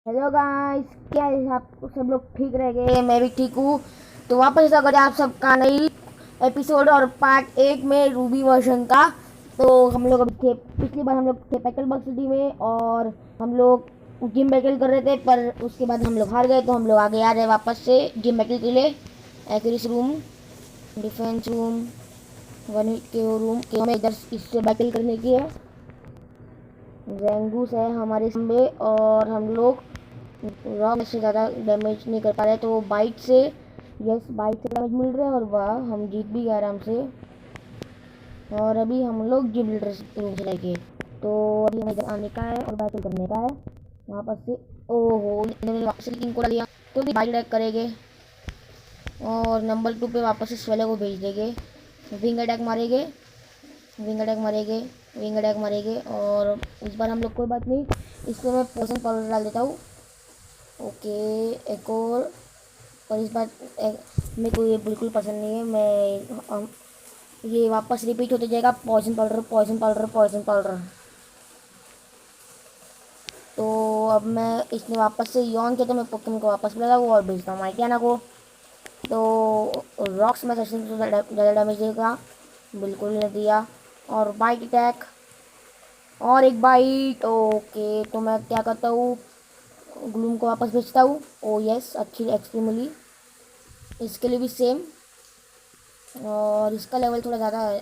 Hello guys, क्या है आप सब लोग ठीक रह गए? मैं भी ठीक हूँ। तो वापस अगर आप सबका नई एपिसोड और पार्ट 1 में रूबी वर्जन का। तो हम लोग अभी थे, पिछली बार हम लोग थे पैटल बग सिटी में और हम लोग जिम बैटल कर रहे थे, पर उसके बाद हम लोग हार गए। तो हम लोग आगे आ रहे हैं वापस से जिम बैटल के लिए। Accuracy room, defence room, one के रूम के हमें इधर इससे बैटल करने की है। जेंगूस है हमारे सामने और हम लोग रॉक से ज़्यादा डैमेज नहीं कर पा रहे, तो बाइट से, यस बाइट से डैमेज मिल रहा है और वाह हम जीत भी गए आराम से। और अभी हम लोग जिम लीडर रूम से लेके, तो अभी हमें इधर आने का है और बैटल करने का है वापस से। ओहो, इन्होंने वापस से किंग को डाल दिया, तो भी बाइट अटैक करेंगे और नंबर 2 पे वापस से स्वेले को भेज देंगे। विंग अटैक मारेंगे, विंग अटैक मारेंगे, विंग अटैक मारेंगे। और इस बार हम लोग कोई बात नहीं, इसको मैं पोशन पाउडर डाल देता हूँ। ओके, एक और इस बार मेरे को ये बिल्कुल पसंद नहीं है। ये वापस रिपीट होते जाएगा, poison powder poison powder poison powder. तो अब मैं इसने वापस से यॉन किया, तो मैं पोकेमन को वापस बुला हूँ और भेजता हूँ माइटियाना को। तो रॉक्स में सेशन से ज़्यादा डैमेज देगा, बिल्कुल नहीं दिया। और बाइट अटैक और एक बाइट। ओके, तो मैं क्या करता हूँ, ग्लूम को वापस भेजता हूँ। ओ यस, अच्छी एक्सपी मिली। इसके लिए भी सेम, और इसका लेवल थोड़ा ज़्यादा है।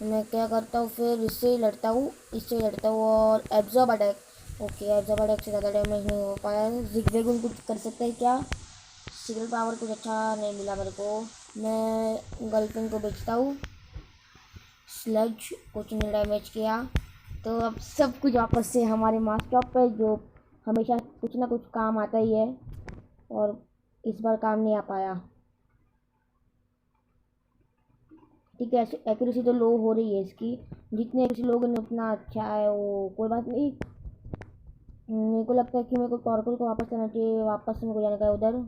मैं क्या करता हूँ, फिर इससे ही लड़ता हूँ, इससे ही लड़ता हूँ और absorb attack. Okay, absorb attack से ज़्यादा डैमेज नहीं हो पाया। जिगजैगुन कुछ कर सकते हैं क्या? सिग्नल पावर कुछ अच्छा नहीं मिला मेरे को। मैं गर्लफ्रेंड को बेचता हूँ। स्लज कुछ नहीं डैमेज किया। तो अब सब कुछ वापस से हमारे मास टॉप पे, जो हमेशा कुछ ना कुछ काम आता ही है, और इस बार काम नहीं आ पाया। ठीक है, एक्यूरेसी तो लो हो रही है इसकी, जितने एक्यूरेसी लोग हैं उतना अच्छा है वो। कोई बात नहीं, मेरे को लगता है कि मेरे को टॉर्कल को वापस करना चाहिए। वापस से मेरे को जाने का है उधर,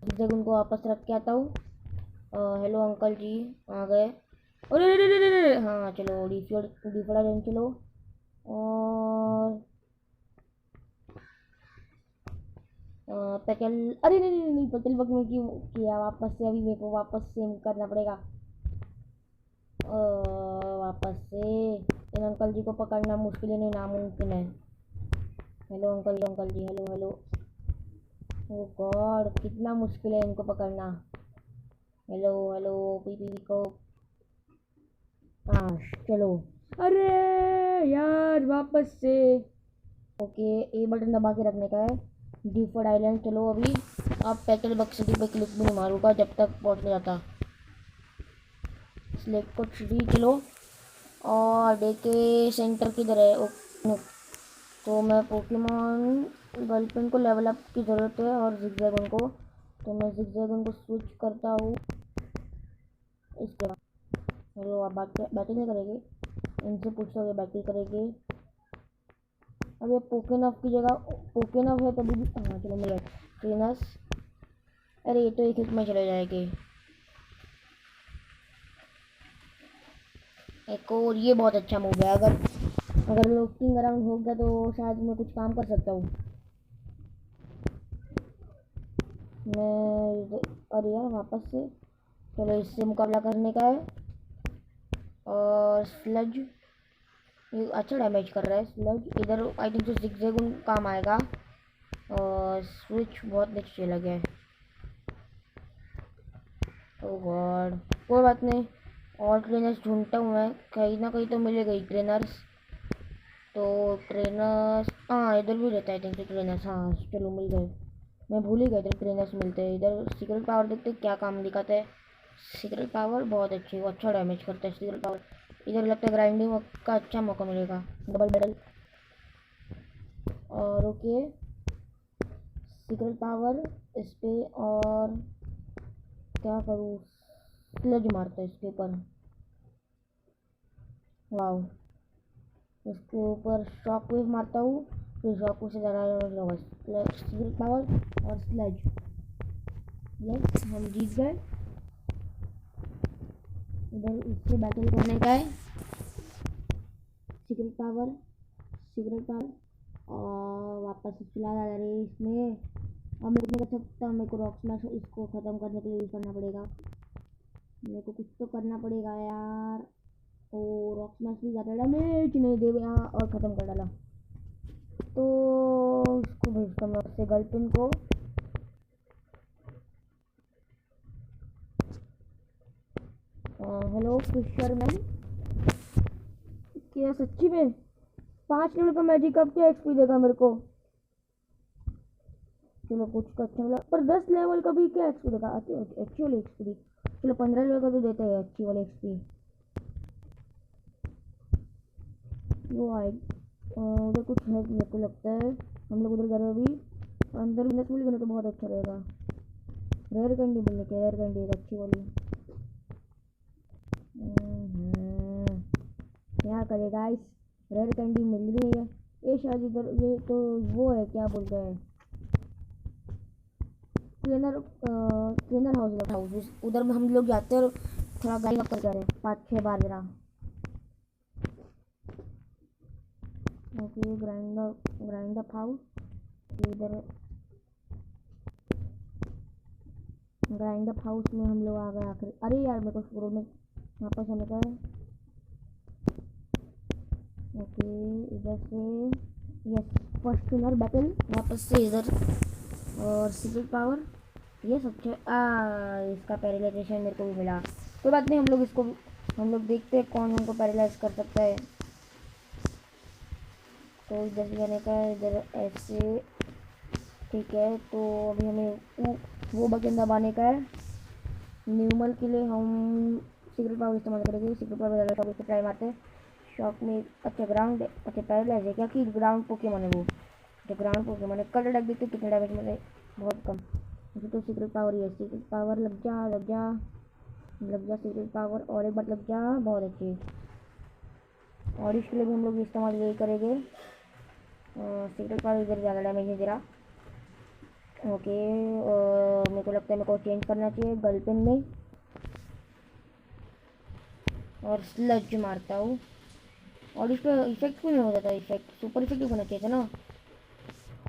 जिससे उनको वापस रख के आता हूँ। हेलो अंकल जी, आ गए। अरे अरे अरे अरे, हाँ चलो डिफड़ा रेंज चलो। और पेटल, अरे नहीं नहीं नहीं, पेटल बग में क्यों किया वापस से? अभी मेरे को वापस से करना पड़ेगा। वापस से इन अंकल जी को पकड़ना मुश्किल ही नहीं नामुमकिन है। हेलो अंकल जी, हेलो हेलो। ओ गॉड, कितना मुश्किल है इनको पकड़ना। हेलो हेलो, पी पी को। हाँ चलो। अरे यार, वापस से। ओके, ए बटन दबा के रखने का है। डिफर्ड आइलैंड चलो अभी। अब पेटल बग सिटी पे क्लिक भी नहीं मारूंगा जब तक पहुंच नहीं जाता। सिलेक्ट को थ्री चलो। और देखे सेंटर किधर है? नो। तो मैं पोकेमॉन गर्लफ्रेंड को लेवल अप की ज़रूरत है और जिगजैगन को, तो मैं जिगजैगन को स्विच करता हूँ इसके बाद। चलो अब बैटिंग नहीं करेगी, इनसे पूछोगे बैटिंग करेगी। अब ये पोकेनफ की जगह पोकेनफ है तभी भी। हाँ चलो मिल गए ट्रेनर्स। अरे ये तो एक हिट में चले जाएंगे। एक और ये बहुत अच्छा मूव है। अगर अगर लुकिंग अराउंड हो गया तो शायद मैं कुछ काम कर सकता हूँ। मैं, अरे यार वापस से। चलो इससे मुकाबला करने का है। और स्लज, ये अच्छा डैमेज कर रहा है स्लज। इधर आई थिंक तो जिगजैगुन काम आएगा। और स्विच बहुत नीचे लगा है। ओ गॉड, कोई बात नहीं, और ट्रेनर्स ढूंढता हूँ मैं, कहीं ना कहीं तो मिलेगा ही ट्रेनर्स। तो ट्रेनर्स, हाँ इधर भी रहता है थिंक ट्रेनर्स। हाँ चलो मिल गए, मैं भूल ही गया इधर ट्रेनर्स मिलते हैं। इधर सीक्रेट पावर देखते क्या काम दिखाते हैं। सीक्रेट पावर बहुत अच्छी, वो अच्छा डैमेज करता है सीक्रेट पावर। इधर लगता है ग्राइंडिंग का अच्छा मौका मिलेगा। डबल बैटल और ओके, सीक्रेट पावर इस पे। और क्या करूँ, स्लज मारता है इसके ऊपर। वाओ, इसके ऊपर शॉक वेव मारता हूँ, फिर शॉक वेव से ज़्यादा सीक्रेट पावर और स्लज। यस हम जीत गए। इधर इससे बैटल करने का है। सीक्रेट पावर, सीक्रेट पावर, वापस से चला जा रही है इसमें। अब मेरे को कर सकता, मेरे को रॉक स्मैश इसको ख़त्म करने के लिए यूज़ करना पड़ेगा। मेरे को कुछ तो करना पड़ेगा यार। ओ रॉक स्मैश भी ज़्यादा डैमेज नहीं दे गया और ख़त्म कर डाला। तो इसको भेजता मैं उससे गर्लफ्रेंड को। हेलो फिशरमैन, क्या सच्ची में 5 लेवल का मैजिक अब क्या एक्सपी देगा मेरे को? चलो कुछ तो अच्छा मिला, पर 10 लेवल का भी क्या एक्सपी देगा? एक्चुअली एक्सपी चलो 15 लेवल का तो देते हैं अच्छी वाली एक्सपी। वो आए उधर कुछ है मेरे को लगता है। हम लोग उधर जा रहे हैं अभी। अंदर बिजनेस मिल गए तो बहुत अच्छा रहेगा। रेयर कैंडी मिलने के, रेयर कैंडी अच्छी वाली। क्या करेगा इस रेयर कैंडी मिल रही है। ये शायद इधर ये तो वो है, क्या बोलते हैं, ट्रेनर हाउस उधर में हम लोग जाते हैं और थोड़ा गाड़ी कर रहे हैं 5-6 बार जरा। ओके ग्राइंड अप हाउस इधर। ग्राइंड अप हाउस में हम लोग आ गए आखिर। अरे यार मेरे को स्क्रोल में वापस आने का है। ओके इधर से यस फर्स्ट ट्रेनर बैटल वापस से इधर। और सीक्रेट पावर ये सब इसका पैरालाइजेशन मेरे को भी मिला। कोई बात नहीं, हम लोग देखते हैं कौन हमको पैरालाइज कर सकता है। तो इधर से जाने का, इधर ऐसे ठीक है। तो अभी हमें वो बटन दबाने का है। न्यूमल के लिए हम सीक्रेट पावर इस्तेमाल करेंगे। सीक्रेट पावर से ट्राई मारते हैं। शॉक में अच्छा ग्राउंड, अच्छा पैरालाइज है क्या कि ग्राउंड पोकेमॉन है वो। अच्छा ग्राउंड पोकेमॉन है। कलर डैक देखते कितने डैमेज मिले, बहुत कम। अच्छा तो सीक्रेट पावर ही है। सीक्रेट पावर लग जा लग जा लग जा सीक्रेट पावर और एक बार लग जा, बहुत अच्छी। और इसके लिए भी हम लोग इस्तेमाल यही करेंगे। सीक्रेट पावर इधर ज़्यादा डैमेज नहीं दे रहा। ओके मेरे को लगता है मेरे को चेंज करना चाहिए गर्लपेन में और स्लज मारता हूँ। और इस पर इफेक्ट क्यों नहीं हो जाता? इफेक्ट सुपर इफेक्ट होना चाहिए था ना।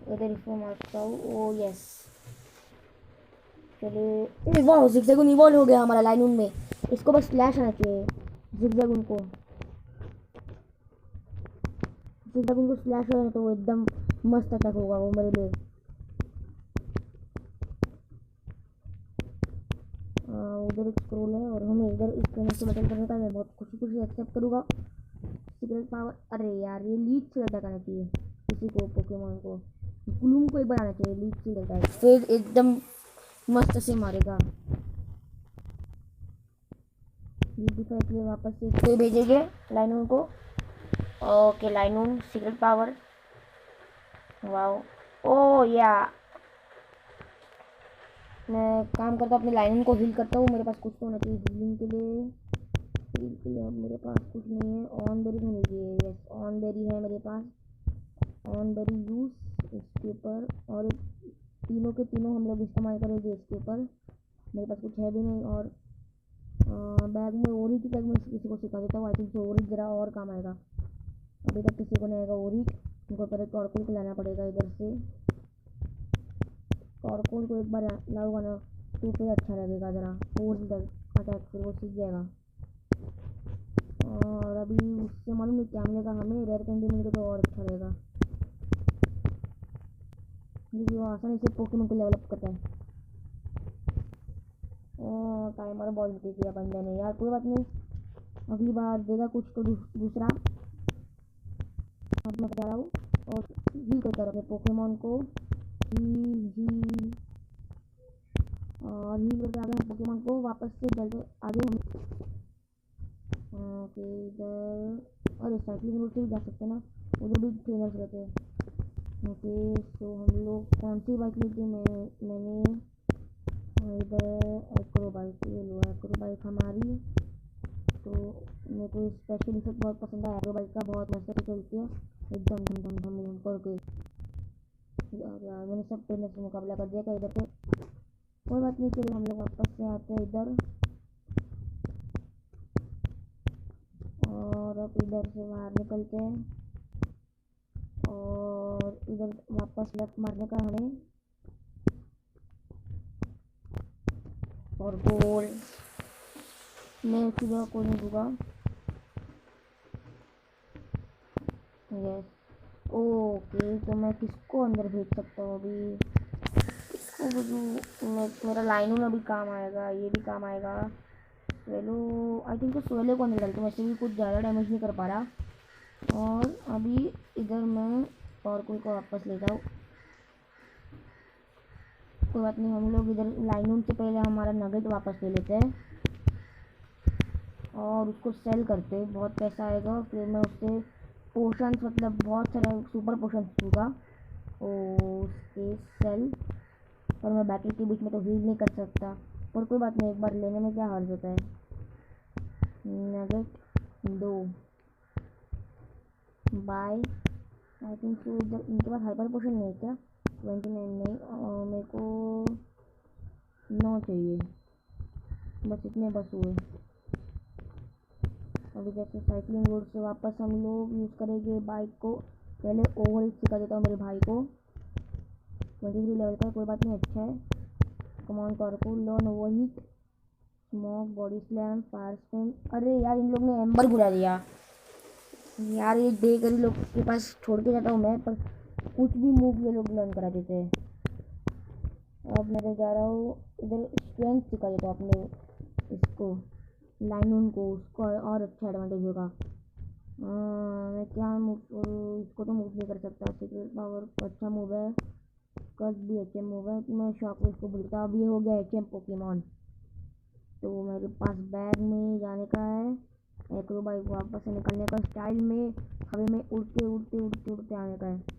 इधर इसको मारता हूँ। ओ यस चलिए। वाह जिगजैगुन इवॉल्व हो गया हमारा लाइनून में। इसको बस स्लैश आना चाहिए जिगजैगुन को। जिगजैगुन को स्लैश हो तो वो एकदम मस्त अटैक होगा वो मेरे लिए। उधर एक स्क्रोल है और हमें इधर इस ट्रेनर से बैटल करने का मैं बहुत खुशी खुशी एक्सेप्ट करूँगा। सीक्रेट पावर अरे यार ये लीड से अटैक आना चाहिए किसी को, पोकेमॉन को। ग्लूम को एक बार आना चाहिए लीड से अटैक, फिर एकदम मस्त से मारेगा। डिफाई के लिए वापस से इसको भेजेंगे लाइनून को। Okay Linoone secret power wow. Oh yeah मैं काम करता अपने लाइनून को हील करता हूँ। मेरे पास कुछ तो होना चाहिए हीलिंग के लिए। हील के लिए अब मेरे पास कुछ नहीं है। ऑन बेरी होनी चाहिए। यस ऑन बेरी है मेरे पास। ऑन बेरी यूज इसके ऊपर और तीनों के तीनों हम लोग इस्तेमाल करेंगे इसके ऊपर। मेरे पास कुछ है भी नहीं। और बैग में ओरी की बैग में किसी को सिखा देता हूँ। आई थिंक ओरी ज़रा और काम आएगा। अभी तक किसी को नहीं आएगा ओरी। उनको पहले टॉर्कोल को लाना पड़ेगा इधर से। टॉर्कोल को एक बार लाऊंगा ना तो फिर अच्छा लगेगा ज़रा फोर्स अटैक, फिर वो सीख जाएगा। और अभी उससे मालूम नहीं क्या मिलेगा हमें। रेयर कैंडी मिलेगा तो और अच्छा रहेगा क्योंकि वो आसानी से पोकेमॉन को डेवलप करता है। टाइमर बॉल दे दिया बंदे ने यार। कोई बात नहीं, अगली बार देगा कुछ तो दूसरा। अब मैं बता रहा हूँ और हील करता रहा पोकेमॉन को। हील और हील करके आगे हम पोकेमॉन को वापस से जल्दी आगे हम ओके इधर। अरे साइकिलिंग रूट से भी जा सकते हैं ना, उधर भी ट्रेनर्स रहते हैं। ओके सो हम लोग कौन सी बाइक ली थी? मैंने इधर एक्रो बाइक ये लो। एक्रो बाइक हमारी। तो मेरे को स्पेशल इफेक्ट बहुत पसंद है एक्रो बाइक का, बहुत मस्त से चलती है एकदम धम धम धम धम करके। यार मैंने सब ट्रेनर से मुकाबला कर दिया इधर पे। कोई बात नहीं, चलिए हम लोग वापस से आते हैं इधर। और अब इधर से बाहर निकलते हैं और इधर वापस लेफ्ट मारने का हमें, और गोल। मैं उसकी जगह कोई नहीं दूंगा। यस ओके, तो मैं किसको अंदर भेज सकता हूँ अभी? इसको भेजूँ? मेरा लाइनों में भी काम आएगा, ये भी काम आएगा। स्वेलो, आई थिंक तो स्वेलो को अंदर डालता हूँ, वैसे भी कुछ ज़्यादा डैमेज नहीं कर पा रहा। और अभी इधर मैं और कोई को वापस ले जाऊँ, कोई बात नहीं। हम लोग इधर लाइनों से पहले हमारा नगेट वापस ले लेते हैं और उसको सेल करते हैं। बहुत पैसा आएगा, फिर मैं उससे पोशंस, मतलब बहुत सारे सुपर पोशंस दूँगा। उसके सेल, और मैं बैटल के बीच में तो हील नहीं कर सकता, पर कोई बात नहीं, एक बार लेने में क्या हर्ज होता है। नगेट 2 बाय, आई थिंक तो इधर इनके पास हाइपर पोशन नहीं है क्या? 29 नहीं, मेरे को 9 चाहिए, बस इतने बस हुए। अभी जैसे साइकिलिंग रोड से वापस हम लोग यूज़ करेंगे बाइक को। पहले ओवर हीट सिखा देता हूँ मेरे भाई को, 23 लेवल का, कोई बात नहीं, अच्छा है। कमांड कर को learn over heat, smoke, body slam, fire spin. अरे यार, इन लोग ने एम्बर बुला दिया यार, ये डे करी लोग के पास छोड़ के जाता हूँ मैं, पर कुछ भी मूव ये लोग लर्न करा देते हैं। अब मैं इधर जा रहा हूँ, इधर स्ट्रेंथ सिखा देता हूँ अपने इसको, लाइनोन को, उसको और अच्छा एडवांटेज होगा। मैं क्या मूव करूँ? इसको तो मूव नहीं कर सकता। सीक्रेट पावर अच्छा मूव है, कट भी अच्छा मूव है, तो मैं शॉक इसको भूलता। अब ये हो गया एच एम पोकेमॉन, तो मेरे पास बैग में जाने का है, एक्रो बाइक वापस से निकलने का, स्टाइल में हवा में उड़ते उड़ते उड़ते उड़ते आने का है।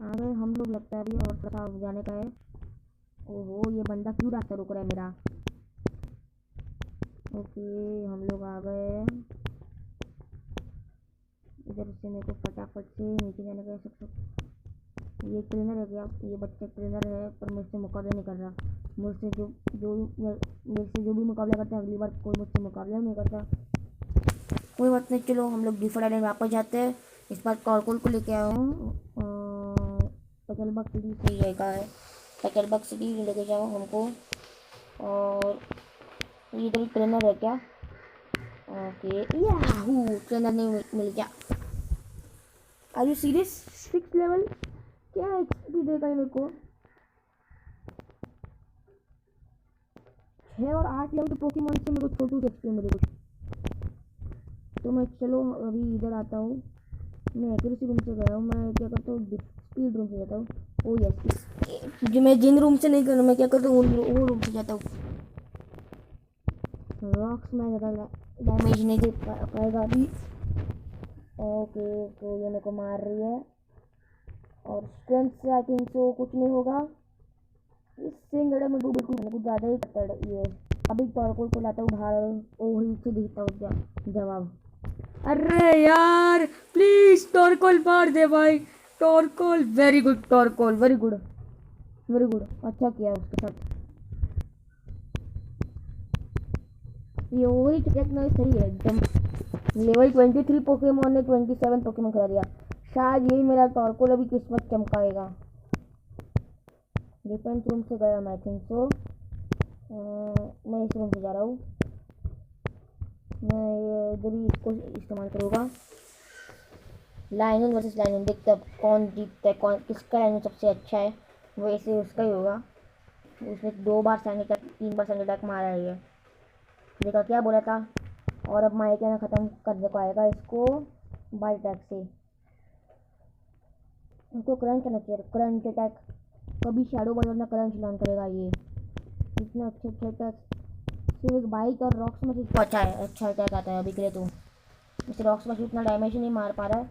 आगे हम लोग, लगता है अभी और थोड़ा जाने का है। ओहो, ये बंदा क्यों रास्ता रोक रहा है मेरा? ओके, हम लोग आ गए। इधर से मेरे को फटाफट से नीचे जाने का है। ये ट्रेनर है क्या? ये बच्चा ट्रेनर है, पर मुझसे मुकाबला नहीं कर रहा। मुझसे मेरे से जो भी मुकाबला करता है, अगली बार कोई मुझसे मुकाबला नहीं करता। कोई बात नहीं, चलो हम लोग डिफॉल्ट आइलैंड वापस जाते हैं। इस बार कॉर्कोल को लेके आया हूँ। पेकलबग सिटी सही जगह है, पेकलबग सिटी लेके जाओ हमको। और इधर ट्रेनर है क्या? ओके, याहू, ट्रेनर नहीं मिल गया। Are you serious? 6 लेवल? क्या एक्सपी देगा ये मेरे को? 6 और 8 लेवल के पोकेमॉन से मेरे को छोटू एक्सपी मिले कुछ। तो मैं, चलो अभी इधर आता हूँ। मैं एक्यूरेसी रूम से गया हूँ, मैं क्या करता हूँ, स्पीड रूम से जाता हूँ। ओ यस, जो मैं जिन रूम से नहीं कर, मैं क्या करता हूँ, वो रूम से जाता हूँ। रॉक्स में ज़्यादा डैमेज नहीं दे पाएगा अभी। ओके, तो ये मेरे को मार रही है, और स्ट्रेंथ से आई थिंक तो कुछ नहीं होगा। इस सिंगड़े में बिल्कुल कुछ ज़्यादा ही करता है ये। अभी टॉर्कोल को लाता हूँ बाहर, ओही से दिखता हूँ जवाब। अरे यार, प्लीज टॉर्कोल मार दे भाई। Torkoal, very good Torkoal, very good very good, अच्छा किया उसके साथ। ये वही टेक्नोलॉजी सही है एकदम। लेवल 23 पोकेमॉन ने 27 पोकेमॉन खिला दिया। शायद यही मेरा टॉर्कोल अभी किस्मत चमकाएगा। डिफेंस रूम से गया मैं, आई थिंक सो। मैं इस रूम से जा रहा हूँ। मैं इधर ही इसको इस्तेमाल करूँगा। लाइनन वर्सेस लाइनन, देखते अब कौन जीतता है, कौन किसका लाइनन सबसे अच्छा है, वैसे उसका ही होगा। उसने 2 बार सैंड अटैक, 3 बार सैंड अटैक मारा है ये। देखा क्या बोला था। और अब माइक ना ख़त्म करने को आएगा इसको बाइट अटैक से। इनको क्रंच करना चाहिए, क्रंच अटैक। कभी शैडो बॉल वरना क्रंच लॉन्च करेगा ये। इतना अच्छे अच्छे अटैक सिर्फ एक बाइक और रॉक्स में सिर्फ अच्छा है, अच्छा अटैक आता है अभी के लिए। तो इस रॉक्स में उतना डैमेज नहीं मार पा रहा है,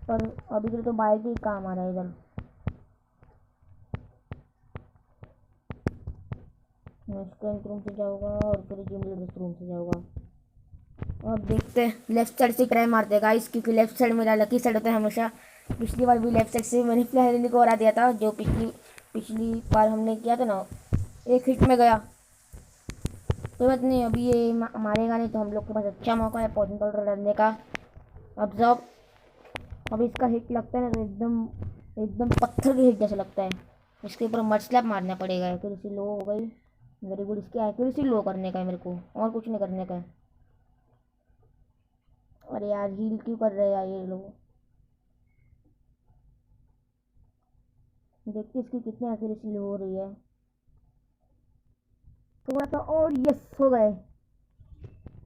पर अभी के लिए तो बाइक ही काम आ रहा है इधर। मैं स्ट्रेंथ रूम से जाऊँगा और फिर जिम लीडर्स रूम से जाऊँगा। और देखते हैं लेफ्ट साइड से ट्राई मारते हैं गाइस, क्योंकि लेफ्ट साइड मेरा लकी साइड होता है हमेशा। पिछली बार भी लेफ्ट साइड से मैंने प्लेयरनी को हरा दिया था, जो पिछली बार हमने किया था ना, एक हिट में गया। कोई बात नहीं, अभी ये मारेगा नहीं, तो हम लोग के पास अच्छा मौका है पॉइजन पाउडर डालने का। ऑब्जर्व, अब इसका हिट लगता है ना तो एकदम एकदम पत्थर के हिट जैसा लगता है। इसके ऊपर मड स्लैप मारना पड़ेगा। एक्यूरेसी लो हो गई। Very good. इसकी एक्यूरेसी लो करने का है मेरे को, और कुछ नहीं करने का है। अरे यार हील क्यों कर रहे हैं यार ये लोग। देखते इसकी कितनी एक्यूरेसी लो हो रही है। थोड़ा सा और, यस हो गए।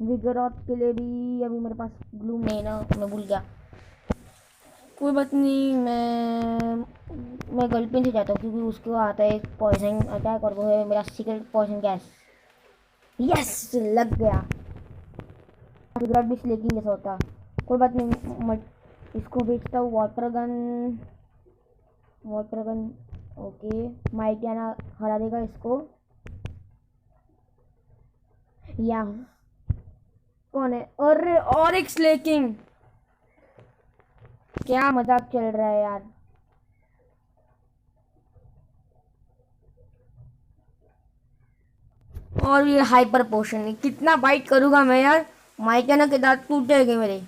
विगरॉथ के लिए भी अभी मेरे पास ग्लूम नहीं है ना, मैं भूल गया। कोई बात नहीं, मैं गलपिन से जाता हूँ क्योंकि उसको आता है एक पॉइजन अटैक और वो है मेरा सीक्रेट पॉइजन गैस। यस लग गया। विगरॉथ भी स्लेकिंग जैसा होता। कोई बात नहीं, इसको बेचता हूँ water gun. Water gun okay. Mightyena हरा देगा इसको। या कौन है? अरे और एक स्लेकिंग। क्या मजाक चल रहा है यार। और ये हाइपर पोशन है, कितना बाइट करूंगा मैं यार। माइटियाना के दांत टूट जाएंगे मेरे।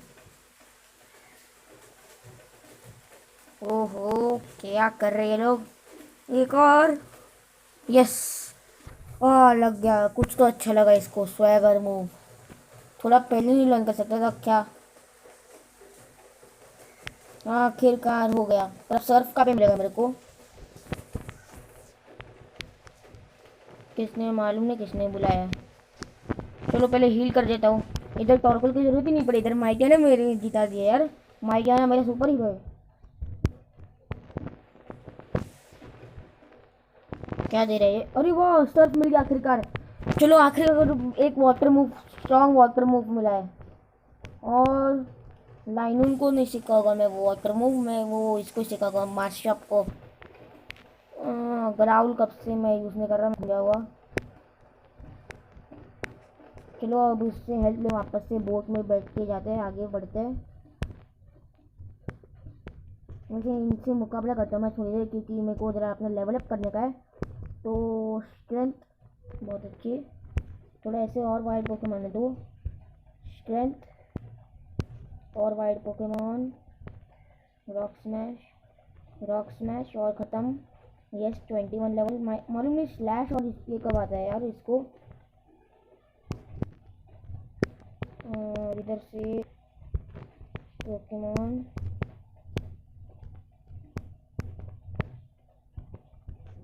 ओहो क्या कर रहे हैं लोग। एक और, यस। लग गया। कुछ तो अच्छा लगा इसको, स्वैगर मूव। थोड़ा पहले नहीं लर्न कर सकता था क्या। आखिरकार हो गया। पर सर्फ का भी मिलेगा मेरे को। किसने, मालूम नहीं किसने बुलाया। चलो पहले हील कर देता हूँ। इधर टॉर्कल की जरूरत ही नहीं पड़ी, इधर माइटिया ने मेरे जिता दिया यार। माइटिया ने मेरे सुपर हीरो है। क्या दे रहे हैं? अरे वाह सर्फ मिल गया आखिरकार। चलो आखिर एक water move, strong water move मिला है। और लाइनून को नहीं सीखा होगा मैं वो वाटर मूव, मैं वो इसको सीखा होगा मार्शप को। ग्राउल कब से मैं यूज़ नहीं कर रहा, भूला हुआ। चलो अब उससे हेल्प ले, वापस से बोट में बैठ के जाते हैं, आगे बढ़ते हैं। मुझे इनसे मुकाबला करता हूँ मैं थोड़ी देर, क्योंकि मेरे को ज़रा अपना लेवल अप करने का है। तो स्ट्रेंथ बहुत अच्छी। थोड़ा ऐसे और वाइड पोकेमॉन दो। स्ट्रेंथ और wide Pokemon. Rock smash, rock smash और ख़त्म। Yes 21 level. मालूम नहीं स्लैश और ये कब आता है यार इसको। इधर से पोकेमॉन,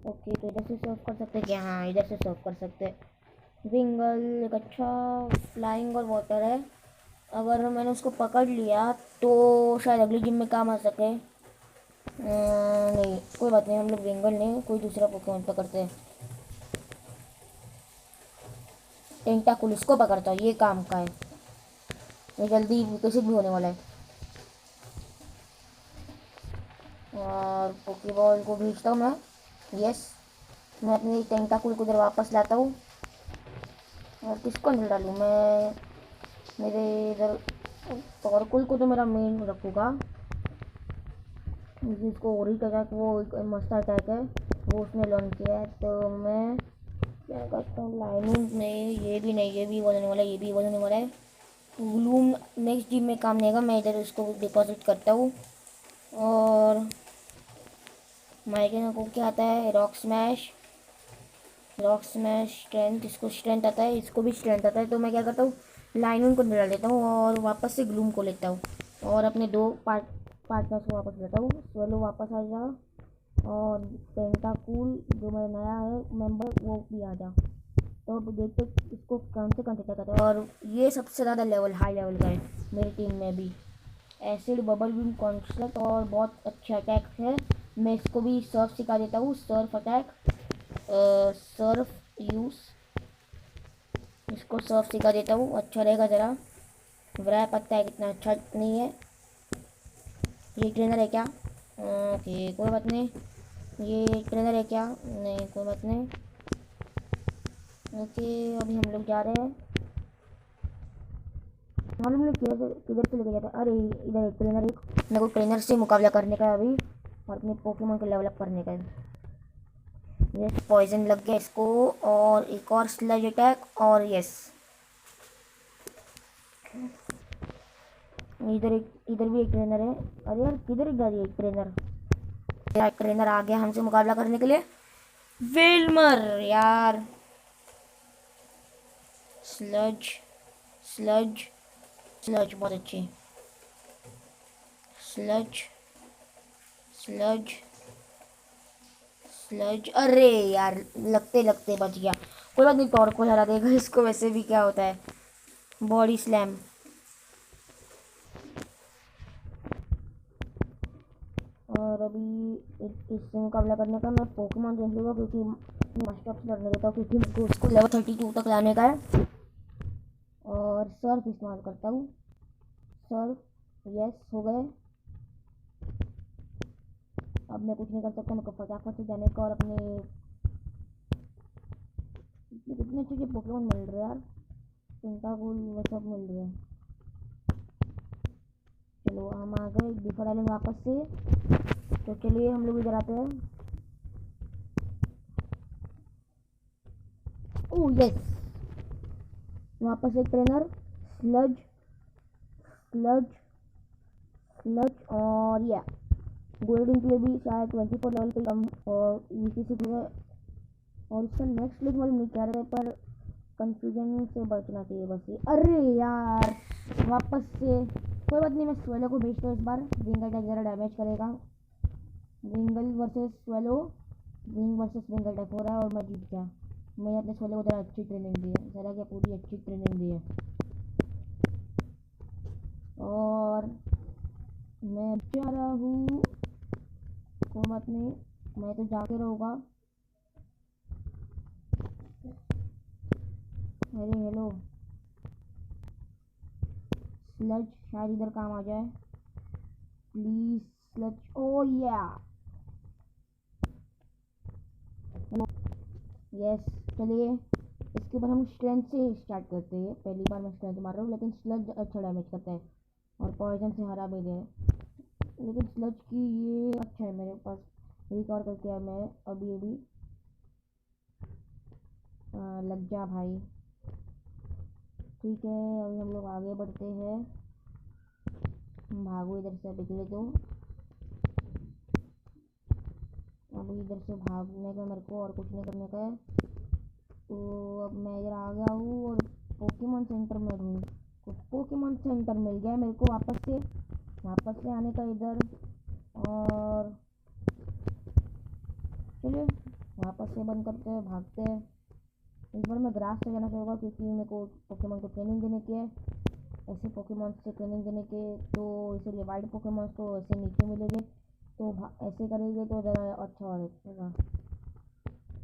ओके तो इधर से सर्व कर सकते हैं क्या? हाँ इधर से सर्व कर सकते हैं। विंगल एक अच्छा फ्लाइंग और वाटर है। अगर मैंने उसको पकड़ लिया तो शायद अगली जिम में काम आ सके। नहीं कोई बात नहीं, हम लोग विंगल नहीं कोई दूसरा पोकेमॉन पकड़ते हैं। टेंटाकुल इसको पकड़ता हूँ, ये काम का है। ये जल्दी विकसित भी होने वाला है। और पोकेबॉल को भेजता हूँ मैं। यस मैं अपनी टेंटाकुल को इधर वापस लाता हूँ। और किसको अंदर डालूँ मैं? मेरे इधर टॉर्कुल को तो मेरा मेन रखूँगा। जिसको ओरिक अटैक, वो मस्त अटैक है, वो उसने लर्न किया है। तो मैं क्या करता हूँ, लाइनिंग नहीं, ये भी नहीं, ये भी बदलने वाला है, ये भी बदलने वाला है। ग्लूम नेक्स्ट जिम में काम नहीं आएगा, मैं इधर उसको डिपॉजिट करता हूँ। और माइकन को क्या आता है? Rock smash, rock smash strength, इसको स्ट्रेंथ आता है, इसको भी स्ट्रेंथ आता है। तो मैं क्या करता हूँ, लाइनून को निकाल देता हूँ और वापस से ग्लूम को लेता हूँ और अपने दो पार्टनर्स को वापस लेता हूँ। स्वेलो वापस आ जा और टेंटाकूल जो मेरा नया है मेंबर वो भी आ जा। तो अब देखते इसको कौन से अटैक करता है। और ये सबसे ज़्यादा लेवल हाई लेवल का है मेरी टीम में भी। एसिड बबल बीम कॉन्सेप्ट और बहुत अच्छा अटैक है। मैं इसको भी सर्फ सिखा देता हूँ, सर्फ अटैक, सर्फ यूज़, इसको सर्फ सिखा देता हूँ, अच्छा रहेगा ज़रा। व्रैप पता है कितना अच्छा नहीं है। ये ट्रेनर है क्या? ओके कोई बात नहीं। ये ट्रेनर है क्या? नहीं कोई बात नहीं। ओके अभी हम लोग जा रहे हैं। मालूम नहीं किधर किधर से लेके जाता है। अरे इधर एक ट्रेनर, एक मेरे को ट्रेनर से मुकाबला करने का है अभी और अपने पोकेमॉन को लेवल अप करने का है। यस पॉइजन लग गया इसको और एक और स्लज अटैक और यस इधर भी एक ट्रेनर है। अरे यार किधर गया ये एक ट्रेनर? यार ट्रेनर आ गया हमसे मुकाबला करने के लिए। विल्मर यार। स्लज स्लज स्लज बहुत अच्छी। Sludge sludge sludge. अरे यार लगते लगते बच गया। कोई बात नहीं, टॉर्क को हरा देगा इसको, वैसे भी क्या होता है। Body slam. और अभी इससे मुकाबला करने का मैं पोकेमॉन चेंज लूँगा, क्योंकि मास्टर से लड़ने देता हूँ, क्योंकि मुझको उसको लेवल 32 तक लाने का है। और सर्फ इस्तेमाल करता हूँ। सर्फ यस हो गए। अब मैं कुछ नहीं कर सकता, मेरे को फटाफट से जाने का। और अपने कितने अच्छे अच्छे पोकेमॉन मिल रहे हैं यार, पेंटागोल वो सब मिल रहे हैं। चलो हम आ गए डिफर आइलैंड वापस से। तो चलिए हम लोग इधर आते हैं। ओह यस, वापस एक ट्रेनर। Sludge sludge sludge. और या गोल्डन के लिए भी शायद 24 लेवल पे कम और वीसी से हुआ। और इसका नेक्स्ट लेवल नहीं कह रहे, पर कंफ्यूजन से बचना चाहिए बस ये। अरे यार वापस से। कोई बात नहीं, मैं स्वेलो को भेजता हूँ इस बार। विंग अटैक ज़रा डैमेज करेगा। Wingull versus Swellow. Wing versus wing attack हो रहा है और मैं जीत गया। मैंने अपने स्वेलो को ज़रा अच्छी ट्रेनिंग दी है, ज़रा क्या पूरी अच्छी ट्रेनिंग दी है। और मैं जा रहा हूँ। कोई बात नहीं, मैं तो जाके रहूँगा। अरे हेलो स्लज, शायद इधर काम आ जाए प्लीज। स्लज ओ या यस। चलिए इसके बाद हम स्ट्रेंथ से स्टार्ट करते हैं। पहली बार मैं स्ट्रेंथ मार रहा हूँ, लेकिन स्लज अच्छा डैमेज करता है और पॉइजन से हरा भी दे। लेकिन स्लज की ये अच्छा है मेरे पास, रिकवर करके आया मैं अभी अभी। लग जा भाई। ठीक है अभी हम लोग आगे बढ़ते हैं। भागो इधर से अभी के लिए। तो अभी इधर से भागने का मेरे को, और कुछ नहीं करने का है। तो अब मैं इधर आ गया हूँ और पोकेमॉन सेंटर में हूँ। तो पोकेमॉन सेंटर मिल गया मेरे को वापस से आने का इधर। और चलिए वापस से बंद करते हैं, भागते हैं। इस बार मैं ग्रास से जाना चाहूँगा, क्योंकि मेरे को पोकेमॉन को ट्रेनिंग देने की है। ऐसे पोकेमॉन से ट्रेनिंग देने के, तो इसीलिए वाइल्ड पोकेमॉन तो ऐसे नीचे मिलेंगे, तो ऐसे करेंगे तो ज़रा अच्छा रहेगा।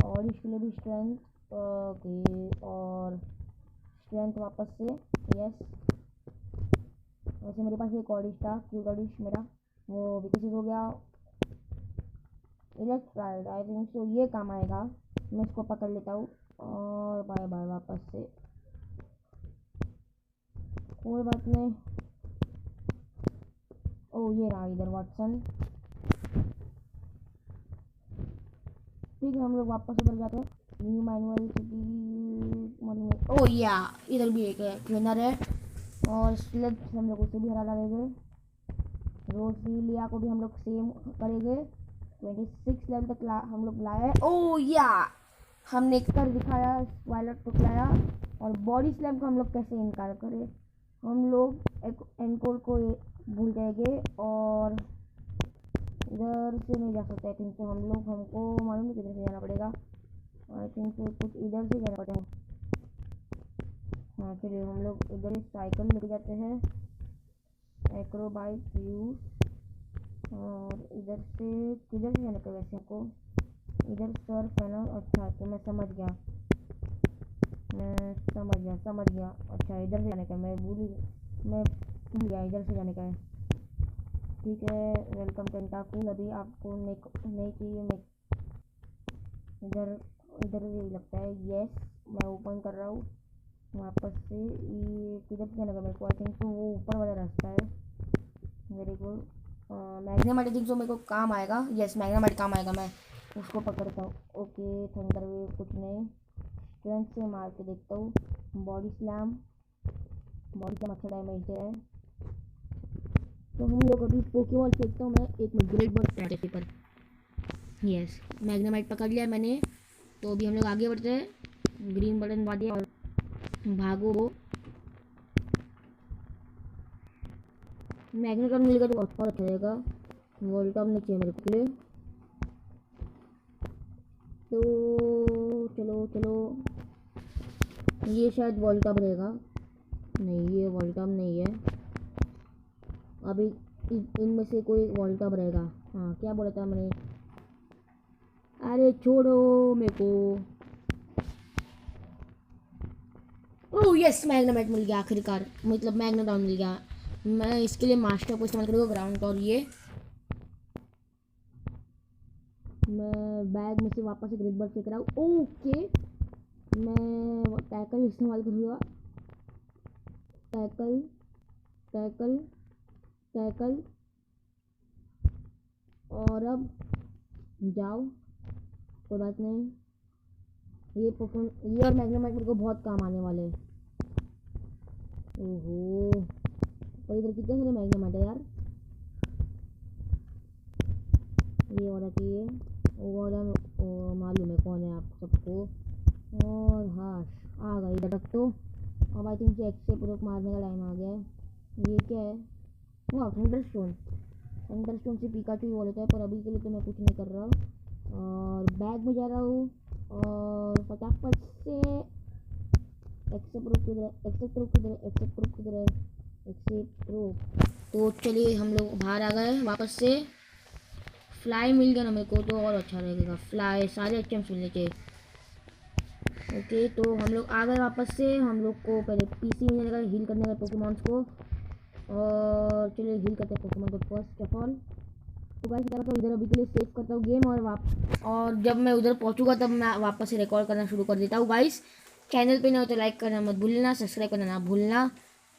और इसके लिए भी स्ट्रेंथ ओके। और स्ट्रेंथ वापस से यस। वैसे मेरे पास एक ऑडिश था, क्यूट ऑडिश मेरा, वो विकसित हो गया। इलेक्ट्राइड आई थिंक सो ये काम आएगा। मैं इसको पकड़ लेता हूँ और बाय बाय वापस से। कोई बात नहीं। ओ ये रहा इधर वाटसन। ठीक है हम लोग वापस उधर जाते हैं, न्यू मैनुअल सिटी। ओ या इधर भी एक है ट्रेनर है। और स्लेज हम लोग उसे भी हरा लगेंगे। रोसीलिया को भी हम लोग सेम करेंगे। 26 लेवल तक हम लोग लाए। ओ या हमने एक कर दिखाया, वायलट को खिलाया। और बॉडी स्लैम को हम लोग कैसे इनकार करें। हम लोग एक एनकोर को भूल जाएंगे। और इधर से नहीं जा सकते आई थिंक। तो हम लोग, हमको मालूम नहीं किधर से जाना पड़ेगा। आई थिंक तो कुछ इधर से जाना पड़ेगा। हाँ चलिए हम लोग इधर ही साइकिल लेके जाते हैं। एक्रोबाइक यूज। और इधर से किधर से जाने का वैसे हमको? इधर सर्फ है ना। अच्छा तो मैं समझ गया, मैं समझ गया। अच्छा इधर से जाने का, मैं भूल गया इधर से जाने का है। ठीक है वेलकम टेंटाकुल। अभी आपको नहीं चाहिए। मैं इधर इधर ही लगता है। यस मैं ओपन कर रहा हूँ वापस से। ये किधर से जाने का मेरे को? आई थिंक तो वो ऊपर वाला रास्ता है। Very good. मैग्नेमाइट थिंक जो मेरे को काम आएगा। यस मैग्नेमाइट काम आएगा, मैं उसको पकड़ता हूँ। ओके थंडर वेव कुछ नहीं। स्ट्रेंथ से मार के देखता हूँ। बॉडी स्लैम अच्छा डैमेज है। तो हम लोग अभी पोकेबॉल फेंकता हूँ मैं, एक minute, great ball paper, yes Magnemite पकड़ लिया मैंने। तो अभी हम लोग आगे बढ़ते हैं, ग्रीन बटन दबा दिया और भागो। मैग्नेट मिल गया तो अच्छा रहेगा, वर्ल्ड कप नहीं चाहिए मेरे को लिए। तो चलो चलो, ये शायद वर्ल्ड कप रहेगा, नहीं ये वर्ल्ड कप नहीं है, अभी इनमें से कोई वर्ल्ड कप रहेगा। हाँ क्या बोला था मैंने, अरे छोड़ो मेरे को। ओह यस, मैग्नेट मिल गया आखिरकार, मतलब मैग्नेटॉन मिल गया। मैं इसके लिए मास्टर को इस्तेमाल करूँगा, ग्राउंड और ये मैं बैग में से वापस से ग्रेट बॉल फेंक रहा हूँ। ओके, मैं टैकल इस्तेमाल करूँगा, टैकल टैकल टैकल, और अब जाओ, कोई बात नहीं, ये और मैग्नेमाइट मेरे को बहुत काम आने वाले हैं। ओहो, और इधर कितने सारे मैग्नेमाइट है यार, ये वाला चाहिए, वो वाला मालूम है कौन है आप सबको। और हाँ आ गई इधर तक, तो अब आई थिंक से एक्से प्रूफ मारने का टाइम आ गया है। ये क्या है, वाह थंडरस्टोन, थंडरस्टोन से पिकाचू बोल होता है, पर अभी के लिए तो मैं कुछ नहीं कर रहा हूँ। और बैग में जा रहा हूँ और फटाफट से एक्सेप्ट प्रूफ किधर है, एक्सेप्ट प्रूफ किधर है, एक्सेप्ट प्रूफ किधर है, एक्सेप्ट प्रूफ। तो चलिए हम लोग बाहर आ गए वापस से, फ्लाई मिल गया ना मेरे को तो और अच्छा रहेगा, फ्लाई सारे आइटम्स मिलने चाहिए। ओके तो हम लोग आ गए वापस से, हम लोग को पहले पीसी मिलने का, हील करने का पोकेमॉन्स को, और चलिए हील करते हैं पोकेमॉन को फर्स्ट ऑफ ऑल। तो गाइस क्या करता हूँ, इधर अभी के लिए सेव करता हूँ गेम, और जब मैं उधर पहुँचूँगा तब मैं वापस से रिकॉर्ड करना शुरू कर देता हूँ। गाइस चैनल पे ना हो तो लाइक करना मत भूलना, सब्सक्राइब करना ना भूलना।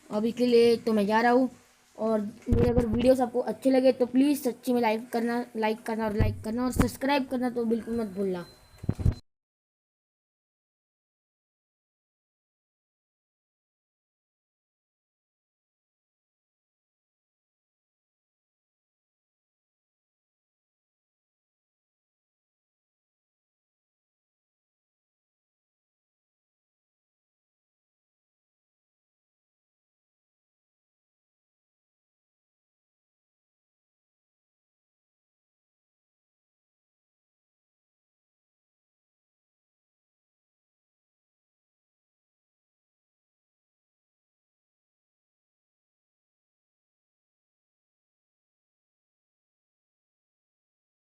अभी के लिए तो मैं जा रहा हूँ, और मेरे अगर वीडियोस आपको अच्छे लगे तो प्लीज़ सच्ची में लाइक करना और सब्सक्राइब करना तो बिल्कुल मत भूलना।